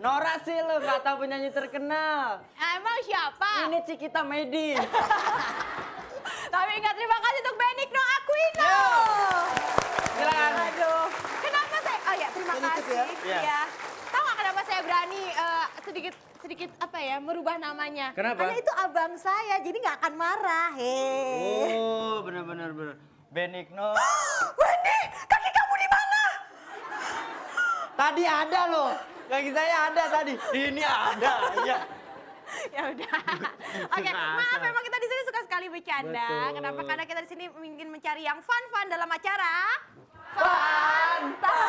Nora sih lu, nggak tahu penyanyi terkenal. Emang siapa? Ini Cikita Medi. Tapi ingat, terima kasih untuk Benigno Aquino. Yo. Silakan. Aduh, kenapa saya? Oh ya, terima kasih. Iya. Ya. Tahu nggak kenapa saya berani sedikit apa ya merubah namanya? Kenapa? Karena itu abang saya, jadi nggak akan marah. Oh, benar. Benigno. Wendy, kaki kamu di mana? Tadi ada loh. Kaki saya ada tadi. Ini ada. Iya. Ya udah. Oke, maaf memang kita di sini suka sekali bercanda. Betul. Kenapa? Karena kita di sini ingin mencari yang fun dalam acara. Fantastik.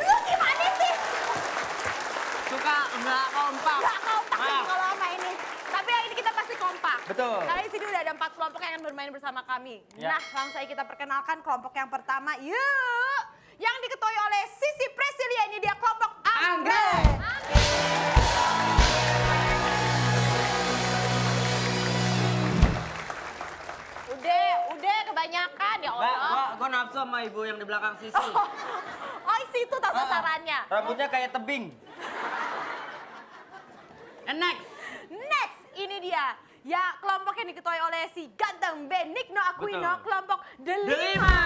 Lu gimana sih? Suka nggak kompak. Gak kompak Maaf. kalau sama ini. Tapi yang ini kita pasti kompak. Betul. Karena di sini udah ada 4 kelompok yang akan bermain bersama kami. Ya. Nah, langsung saja kita perkenalkan kelompok yang pertama. Yuk! Yang diketuai oleh Sisi Presilia, ini dia kelompok Anggrek. Udah kebanyakan ya Allah. Gua nafsu sama ibu yang di belakang Sisi. Oh, situ tak sasarannya. Rambutnya kayak tebing. And next. Next, ini dia. Ya, kelompok yang diketuai oleh si ganteng Benigno Aquino, Betul. kelompok Delima. Delima.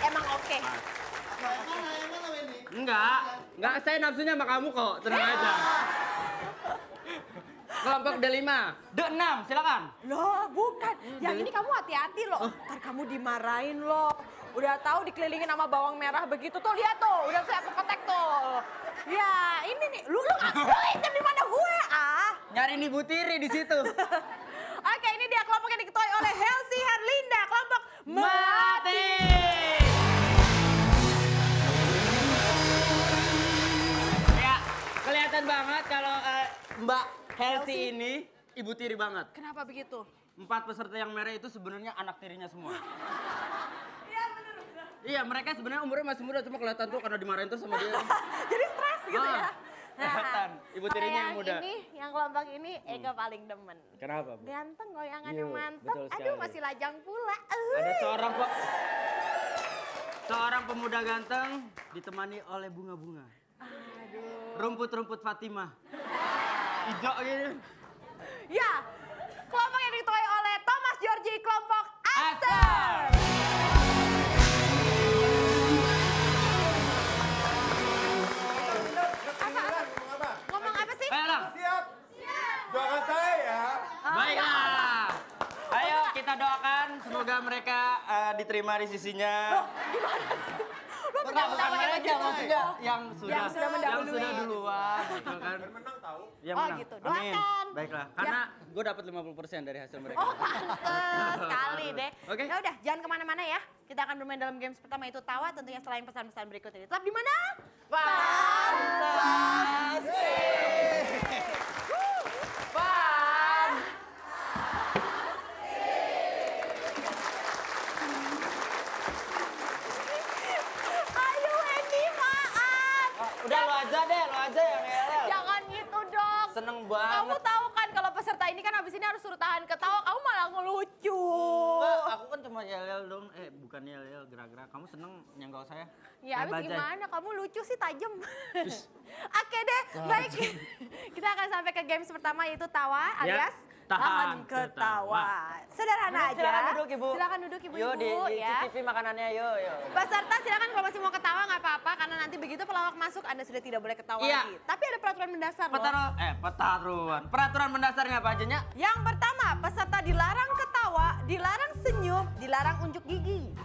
Emang oke. Enggak, saya nafsunya sama kamu kok, tenang aja. Kelompok Delima. D6, silakan. Loh, bukan. Yang ini kamu hati-hati loh. Ntar kamu dimarahin loh. Udah tahu dikelilingin sama bawang merah begitu tuh, lihat tuh. Udah saya kepetek tuh. Ya, ini nih. Lu ngapain di mana gue? Nyari nih Bu Tiri di situ. Oke, ini dia kelompok yang diketuai oleh Helsi Herlinda, kelompok Melati. Ya, kelihatan banget kalau Mbak Helsi ini ibu tiri banget. Kenapa begitu? 4 peserta yang merah itu sebenarnya anak tirinya semua. Iya, bener. Iya, mereka sebenarnya umurnya masih muda, cuma kelihatan tuh karena dimarahin terus sama dia. Jadi stres gitu ya. Kelihatan, ibu tirinya yang muda. Yang kelompok ini Ega paling demen. Kenapa, Bu? Ganteng, goyangannya Iya, mantap. betul Aduh, sekali. masih lajang pula. Ada seorang pemuda ganteng ditemani oleh bunga-bunga. Aduh. Rumput-rumput Fatimah. Hijau gitu. Ya, kelompok yang diketuai oleh Thomas Georgi, kelompok Aster. Aster. Ngomong apa sih? Ayo dong. Siap. Doakan saya ya. Baiklah. Ayo kita doakan semoga mereka diterima di sisinya. Gimana sih? Lu Bukan mereka, maksudnya yang Yang sudah mendahului. Yang sudah duluan, gitu kan. Dan menang tahu. Yang Oh, menang. gitu. Amin. Doakan. Baiklah, Ya. karena gue dapat 50% dari hasil mereka. Oh, pantes sekali deh. Oke. Ya udah, jangan kemana-mana ya. Kita akan bermain dalam games pertama itu tawa, tentunya selain pesan-pesan berikut ini. Tetap di mana? Ayo Wendy, maaf. Udah lo aja yang ngeyel. Jangan gitu dong. Seneng Kamu banget. tahu kan kalau peserta ini kan abis ini harus suruh tahan ketawa, kamu malah ngelucu. Enggak, aku kan cuma yel-yel dong. Bukan yel-yel, gerak-gerak. Kamu seneng nyenggol saya? Ya Main abis bajai. gimana, kamu lucu sih tajem. Oke deh, baik. Kita akan sampai ke games pertama yaitu tawa Ya, alias tahan ketawa. Sederhana aja. Silakan duduk Ibu. Silakan duduk Ibu-ibu Yuk, ya. dicicipi makanannya, yuk. Peserta silakan kalau masih mau ketawa nggak apa-apa karena nanti begitu pelawak masuk Anda sudah tidak boleh ketawa Iya. lagi. Tapi ada peraturan mendasar loh. Pertaruhan. Peraturan mendasarnya apa aja, Nya? Yang pertama, peserta dilarang ketawa, dilarang senyum, dilarang unjuk gigi.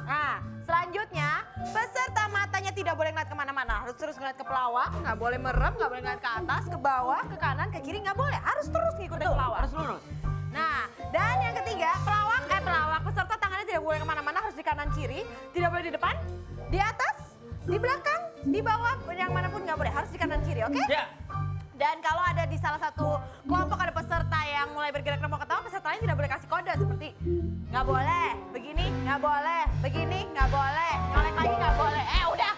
Nah, selanjutnya, peserta matanya tidak boleh ngeliat kemana-mana. Harus terus ngeliat ke pelawak, nggak boleh merem, nggak boleh ngeliat ke atas, ke bawah, ke kanan, ke kiri, nggak boleh. Harus terus ngikutin pelawak. Harus lurus. Nah, dan yang ketiga, pelawak, peserta tangannya tidak boleh kemana-mana, harus di kanan kiri, tidak boleh di depan, di atas, di belakang, di bawah, yang manapun nggak boleh, harus di kanan kiri, oke? Ya. Dan kalau ada di salah satu kelompok ada peserta yang mulai bergerak mau ketawa, peserta lain tidak boleh kasih kode seperti nggak boleh, begini nggak boleh, begini nggak boleh, nyolek lagi nggak boleh. Udah.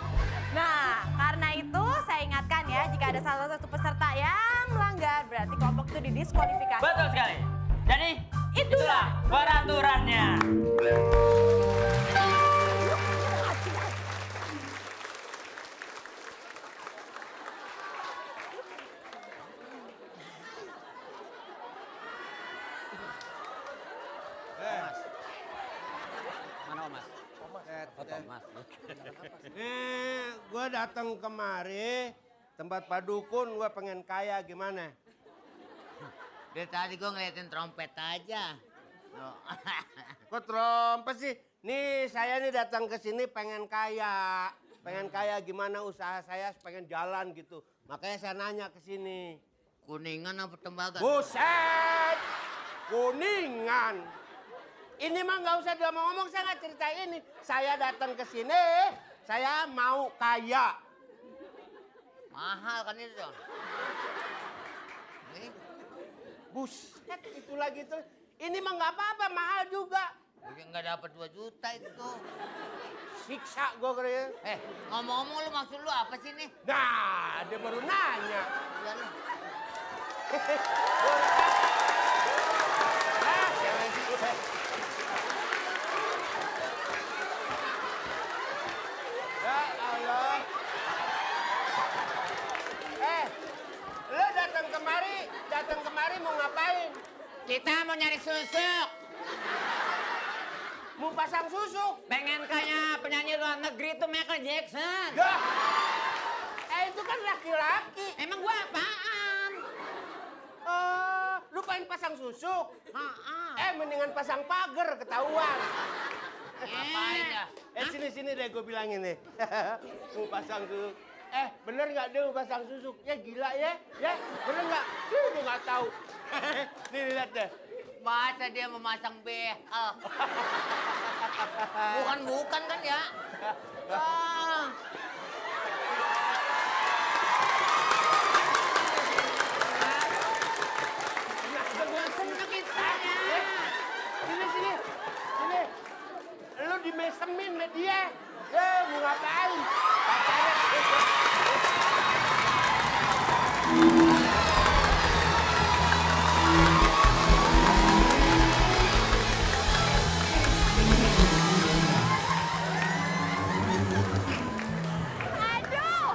Nah, karena itu saya ingatkan ya, jika ada salah satu peserta yang melanggar, berarti kelompok itu didiskualifikasi. Betul sekali. Jadi, Itulah peraturannya. Mana Mas? Thomas. Gue datang kemari, tempat Pak Dukun, gue pengen kaya gimana? Dari tadi gue ngeliatin trompet aja. Oh. Kok trompet sih? Nih saya nih datang ke sini pengen kaya. Pengen kaya gimana usaha saya pengen jalan gitu. Makanya saya nanya ke sini. Kuningan apa tembaga? Buset! Kuningan. Ini mah nggak usah dia ngomong, saya nggak cerita ini. Saya datang ke sini, saya mau kaya. Mahal kan itu. Nih, Buset, itu lagi tuh. Ini mah nggak apa-apa, mahal juga. nggak dapat 2 juta itu. Siksa gue kira. Ngomong-ngomong lu maksud lu apa sih nih? Nah, dia baru nanya. Iya lu. Ya Allah. Lo datang kemari mau ngapain? Kita mau nyari susuk. Mau pasang susu? Pengen kayak penyanyi luar negeri tuh Michael Jackson. Ya. Itu kan laki-laki. Emang gua apaan? Lu pengen pasang susu? Heeh. Mendingan pasang pagar ketahuan. Ngapain ya? Sini deh gue bilangin nih. Mau pasang susu. Bener nggak dia mau pasang susu? Ya gila ya? Ya bener nggak? Gue nggak tahu. Nih lihat deh. Masa dia memasang behel? Bukan kan ya? Sini. Lu dimesemin sama dia. Mau ngapain? Aduh!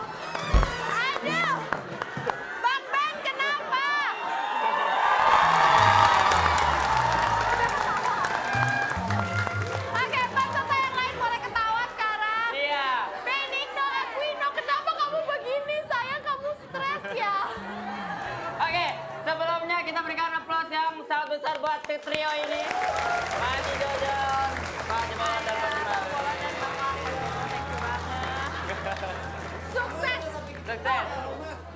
Bang Ben, kenapa? Oke, peserta yang lain boleh ketawa sekarang. Iya. Benigno Equino, kenapa kamu begini? Sayang, kamu stres ya? Oke, sebelumnya kita berikan aplaus yang sangat besar buat trio ini. Pak Jojon, Pak Jemaat dan Pak Jemaat. Sukses! Sukses.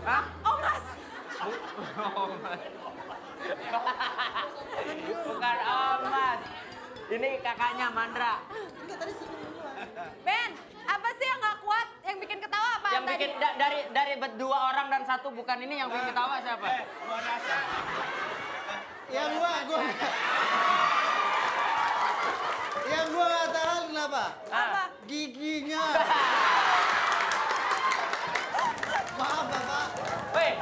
Hah? Oh, Mas! Bukan Om Mas. Ini kakaknya Mandra. Ben, apa sih yang nggak kuat? Yang bikin ketawa apa Yang bikin dari dua orang dan satu bukan ini yang bikin ketawa siapa? Gua rasa. Yang gua nggak tahan kenapa? Apa? Giginya. Maaf Bapak. Woi,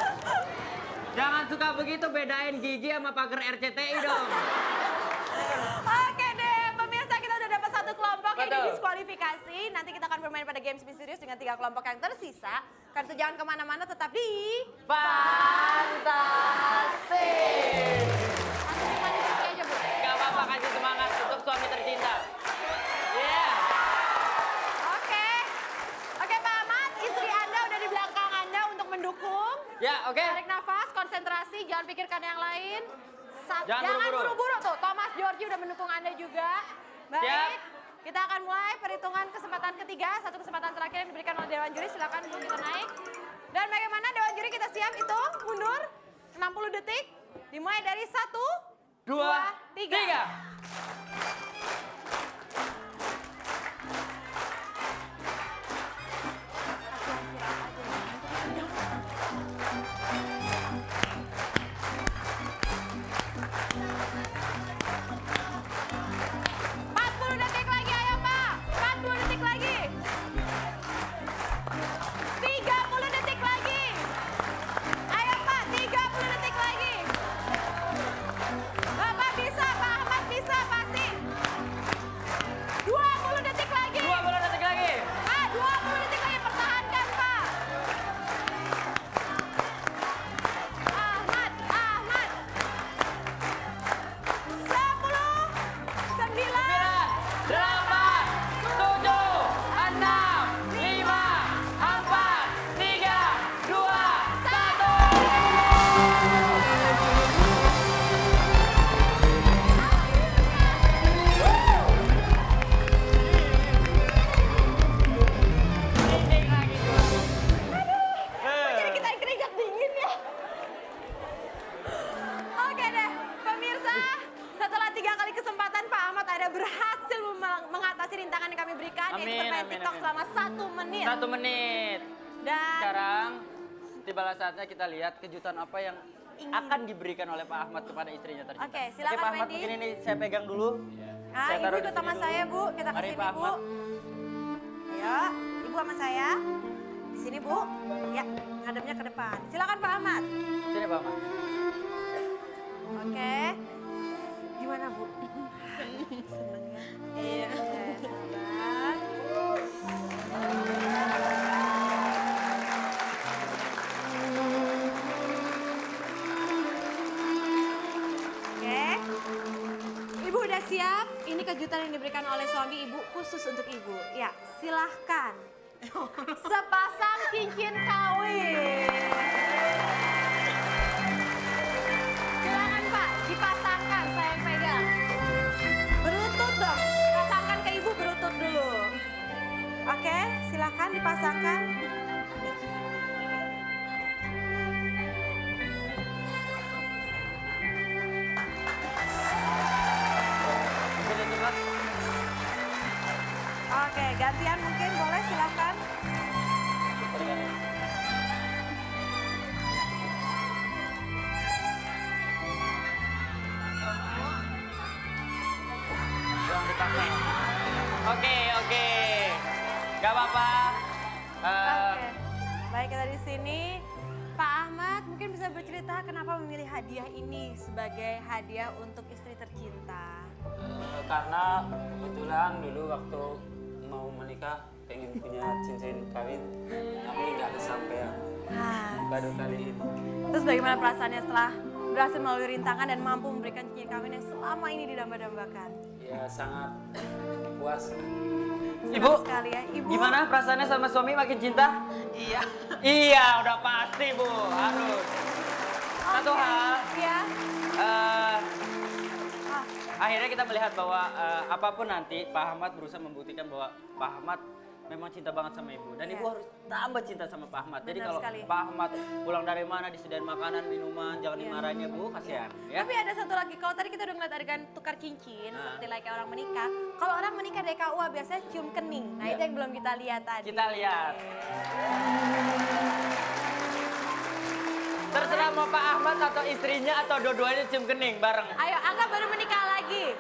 jangan suka begitu, bedain gigi sama pagar RCTI dong. Oke deh, pemirsa kita udah dapat satu kelompok yang Betul. didiskualifikasi. Nanti kita akan bermain pada games misterius dengan 3 kelompok yang tersisa. Karena itu jangan kemana-mana, tetap di... Fantasi. Langsung dimasukin aja, Bu. Gak apa-apa, kasih semangat untuk suami tercinta. Iya. Oke. Oke, Pak Ahmad, istri Anda udah di belakang Anda untuk mendukung. Ya, oke. Tarik nafas, konsentrasi, jangan pikirkan yang lain. Jangan buru-buru. buru-buru tuh. Thomas Georgie udah mendukung Anda juga. Baik. Siap. Kita akan mulai perhitungan kesempatan ketiga. Satu kesempatan terakhir yang diberikan oleh Dewan Juri. Silakan Bu, kita naik. Dan bagaimana Dewan Juri kita siap hitung, mundur. 60 detik. Dimulai dari 1, 2, 3. Bapak bisa, Pak kali kesempatan Pak Ahmad ada berhasil mengatasi rintangan yang kami berikan, yaitu Amin, bermain amin, TikTok amin. selama 1 menit. 1 menit. Dan Sekarang tibalah saatnya kita lihat kejutan apa yang akan diberikan oleh Pak Ahmad kepada istrinya tercinta. Oke, silakan, Pak Ahmad, Wendy. mungkin ini saya pegang dulu. ah, Saya Ibu taruh di ikut sini sama dulu. saya Bu, kita ke Mari, sini Pak Bu. Ahmad. Ayo, Ibu sama saya. Di sini Bu. Ya, ngadepnya ke depan. Silakan Pak Ahmad. Sini Pak Ahmad. Oke. Gimana Bu? Seneng ya? Iya. Sabar. Oke. Ibu udah siap? Ini kejutan yang diberikan oleh suami Ibu khusus untuk Ibu. Ya, silahkan. Sepasang cincin kawin. Silakan Pak, dipasangkan, saya yang pegang. Berlutut dong, pasangkan ke Ibu berlutut dulu. Oke, silakan dipasangkan. Sini coba. Oke, gantian mungkin boleh silakan. Yang dipakai. Oke. Gak apa-apa. Oke, baik kita di sini. Pak Ahmad mungkin bisa bercerita kenapa memilih hadiah ini sebagai hadiah untuk istri tercinta. Karena kebetulan dulu waktu mau menikah pengen punya cincin kawin tapi nggak kesampaian baru kali ini. Terus bagaimana perasaannya setelah berhasil melalui rintangan dan mampu memberikan cincin kawin yang selama ini didamba-dambakan? Ya sangat puas. Ibu, Sekali ya, Ibu. gimana perasaannya sama suami makin cinta? Iya, udah pasti Bu, harus. Satu Oke, hal, ya. eh, Ah, akhirnya kita melihat bahwa apapun nanti Pak Ahmad berusaha membuktikan bahwa Pak Ahmad memang cinta banget sama Ibu. Dan Ibu Iya. harus tambah cinta sama Pak Ahmad. Jadi Benar kalau sekali. Pak Ahmad pulang dari mana disediain makanan, minuman, jangan Iya. dimarahin ya Bu, kasihan. Ya. Tapi ada satu lagi, kalau tadi kita udah ngeliat adegan tukar cincin, Nah. seperti layaknya orang menikah. Kalau orang menikah dari KUA biasanya cium kening. Nah Iya. itu yang belum kita lihat tadi. Kita lihat. Terserah mau Pak Ahmad atau istrinya atau dua-duanya cium kening bareng. Ayo, Angga baru menikah lagi.